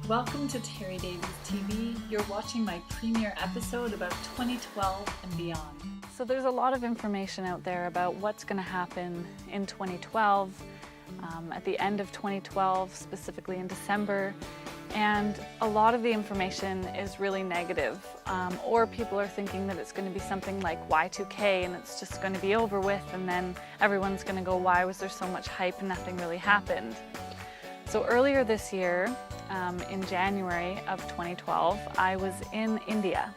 Welcome to Terry Davies TV. You're watching my premiere episode about 2012 and beyond. So there's a lot of information out there about what's going to happen in 2012, at the end of 2012, specifically in December, and a lot of the information is really negative, or people are thinking that it's going to be something like Y2K and it's just going to be over with, and then everyone's going to go, why was there so much hype and nothing really happened? So earlier this year, in January of 2012, I was in India,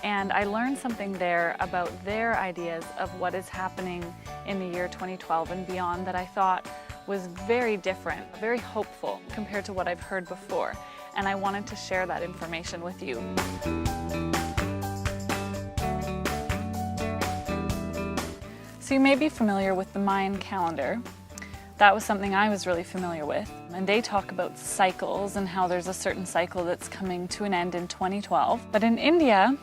and I learned something there about their ideas of what is happening in the year 2012 and beyond that I thought was very different, very hopeful compared to what I've heard before, and I wanted to share that information with you. So you may be familiar with the Mayan Calendar. That was something I was really familiar with, and they talk about cycles and how there's a certain cycle that's coming to an end in 2012. But in India,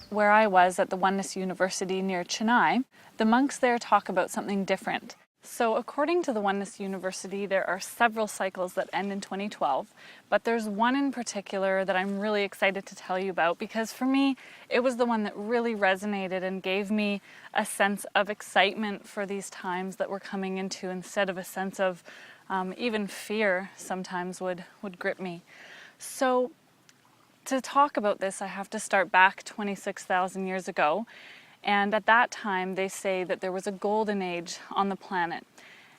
where I was at the Oneness University near Chennai, the monks there talk about something different. So according to the Oneness University, there are several cycles that end in 2012, but there's one in particular that I'm really excited to tell you about because for me, it was the one that really resonated and gave me a sense of excitement for these times that we're coming into instead of a sense of even fear sometimes would grip me. So to talk about this, I have to start back 26,000 years ago. And at that time, they say that there was a golden age on the planet.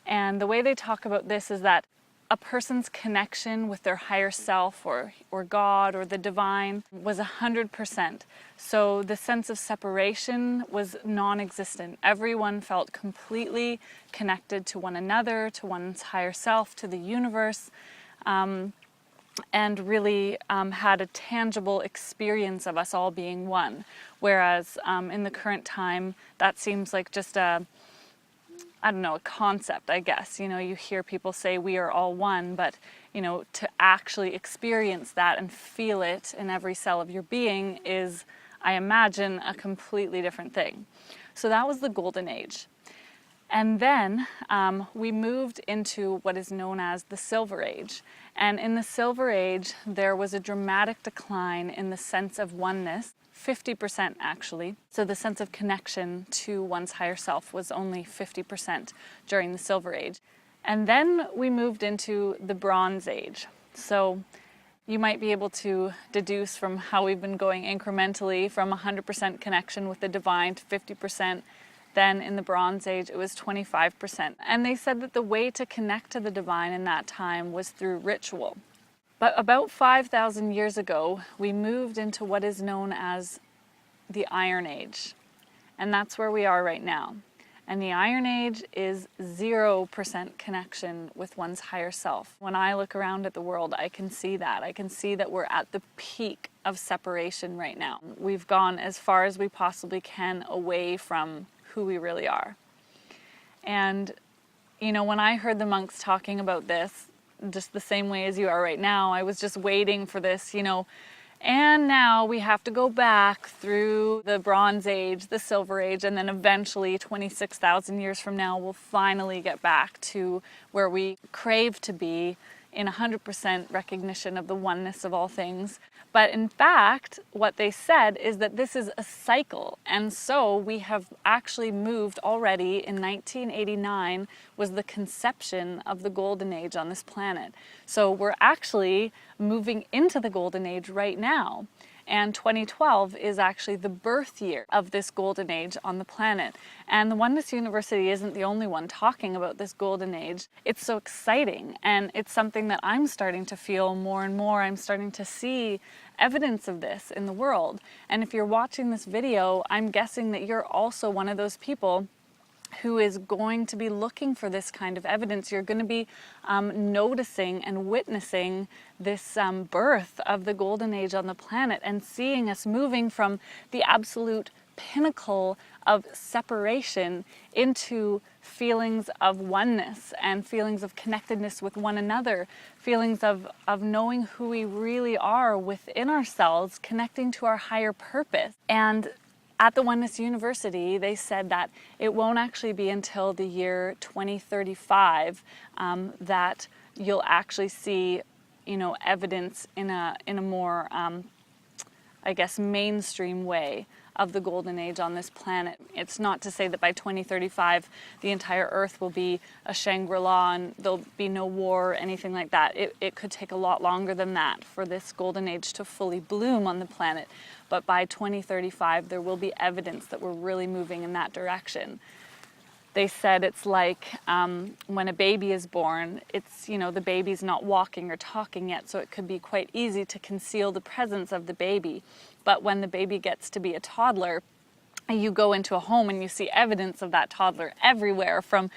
And the way they talk about this is that a person's connection with their higher self or God or the divine was 100%. So the sense of separation was non-existent. Everyone felt completely connected to one another, to one's higher self, to the universe. And really had a tangible experience of us all being one. Whereas in the current time, that seems like just a concept, I guess. You know, you hear people say we are all one, but, you know, to actually experience that and feel it in every cell of your being is, I imagine, a completely different thing. So that was the golden age. And then we moved into what is known as the Silver Age. And in the Silver Age, there was a dramatic decline in the sense of oneness, 50% actually. So the sense of connection to one's higher self was only 50% during the Silver Age. And then we moved into the Bronze Age. So you might be able to deduce from how we've been going incrementally from 100% connection with the divine to 50%. Then in the Bronze Age, it was 25%. And they said that the way to connect to the divine in that time was through ritual. But about 5,000 years ago, we moved into what is known as the Iron Age. And that's where we are right now. And the Iron Age is 0% connection with one's higher self. When I look around at the world, I can see that. I can see that we're at the peak of separation right now. We've gone as far as we possibly can away from who we really are. And, you know, when I heard the monks talking about this, just the same way as you are right now, I was just waiting for this, you know, and now we have to go back through the Bronze Age, the Silver Age, and then eventually 26,000 years from now, we'll finally get back to where we crave to be in 100% recognition of the oneness of all things. But in fact, what they said is that this is a cycle. And so we have actually moved already in 1989 was the conception of the golden age on this planet. So we're actually moving into the golden age right now. And 2012 is actually the birth year of this golden age on the planet. And the Oneness University isn't the only one talking about this golden age. It's so exciting, and it's something that I'm starting to feel more and more. I'm starting to see evidence of this in the world. And if you're watching this video, I'm guessing that you're also one of those people who is going to be looking for this kind of evidence. You're going to be noticing and witnessing this birth of the golden age on the planet and seeing us moving from the absolute pinnacle of separation into feelings of oneness and feelings of connectedness with one another, feelings of knowing who we really are within ourselves, connecting to our higher purpose. And at the Oneness University, they said that it won't actually be until the year 2035 that you'll actually see evidence in a more, I guess, mainstream way of the golden age on this planet. It's not to say that by 2035 the entire Earth will be a Shangri-La and there'll be no war or anything like that. It could take a lot longer than that for this golden age to fully bloom on the planet. But by 2035 there will be evidence that we're really moving in that direction. They said it's like when a baby is born, it's, the baby's not walking or talking yet, so it could be quite easy to conceal the presence of the baby. But when the baby gets to be a toddler, you go into a home and you see evidence of that toddler everywhere, from,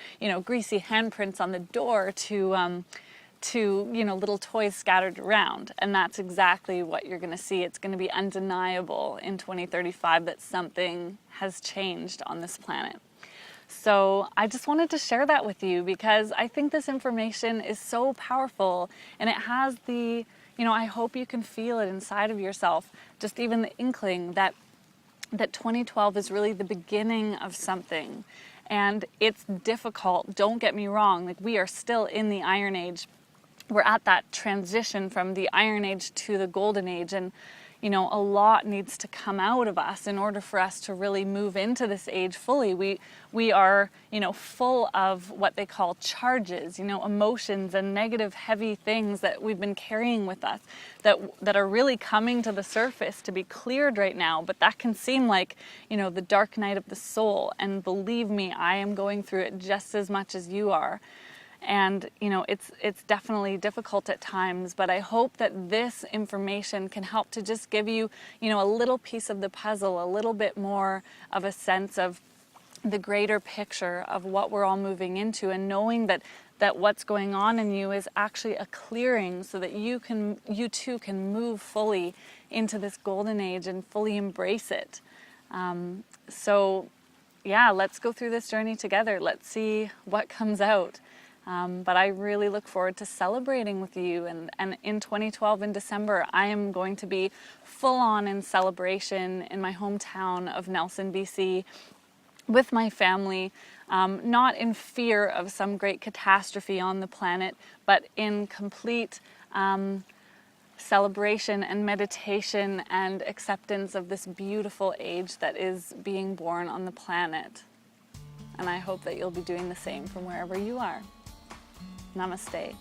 greasy handprints on the door to little toys scattered around. And that's exactly what you're going to see. It's going to be undeniable in 2035 that something has changed on this planet. So I just wanted to share that with you because I think this information is so powerful, and it has the, I hope you can feel it inside of yourself, just even the inkling that 2012 is really the beginning of something. And it's difficult, don't get me wrong, like we are still in the Iron Age. We're at that transition from the Iron Age to the Golden Age, and a lot needs to come out of us in order for us to really move into this age fully. We are, full of what they call charges, emotions and negative, heavy things that we've been carrying with us that are really coming to the surface to be cleared right now. But that can seem like, the dark night of the soul. And believe me, I am going through it just as much as you are. And, it's definitely difficult at times, but I hope that this information can help to just give you, a little piece of the puzzle, a little bit more of a sense of the greater picture of what we're all moving into, and knowing that what's going on in you is actually a clearing so that you too can move fully into this golden age and fully embrace it. So yeah, let's go through this journey together. Let's see what comes out. But I really look forward to celebrating with you. And in 2012 in December, I am going to be full on in celebration in my hometown of Nelson, BC, with my family, not in fear of some great catastrophe on the planet, but in complete celebration and meditation and acceptance of this beautiful age that is being born on the planet. And I hope that you'll be doing the same from wherever you are. Namaste.